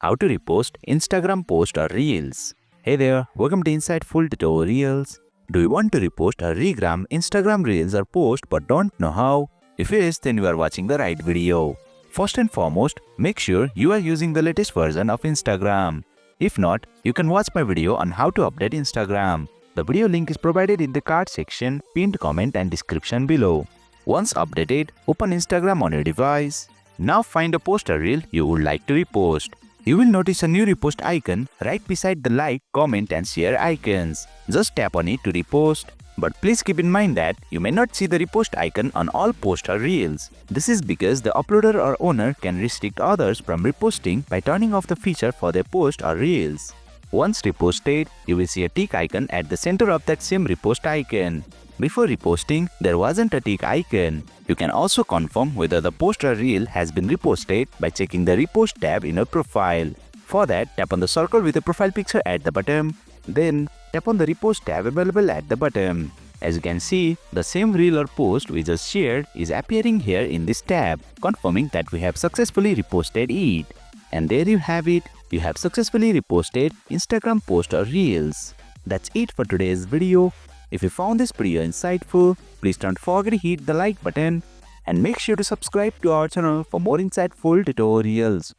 How to repost Instagram post or reels. Hey there, welcome to Insightful Tutorials. Do you want to repost or regram Instagram reels or post but don't know how? If yes, then you are watching the right video. First and foremost, make sure you are using the latest version of Instagram. If not, you can watch my video on how to update Instagram. The video link is provided in the card section, pinned comment and description below. Once updated, open Instagram on your device. Now find a post or reel you would like to repost. You will notice a new repost icon right beside the like, comment and share icons. Just tap on it to repost. But please keep in mind that you may not see the repost icon on all posts or reels. This is because the uploader or owner can restrict others from reposting by turning off the feature for their post or reels. Once reposted, you will see a tick icon at the center of that same repost icon. Before reposting, there wasn't a tick icon. You can also confirm whether the post or reel has been reposted by checking the Repost tab in your profile. For that, tap on the circle with the profile picture at the bottom. Then, tap on the Repost tab available at the bottom. As you can see, the same reel or post we just shared is appearing here in this tab, confirming that we have successfully reposted it. And there you have it. You have successfully reposted Instagram post or reels. That's it for today's video. If you found this video insightful, please don't forget to hit the like button and make sure to subscribe to our channel for more insightful tutorials.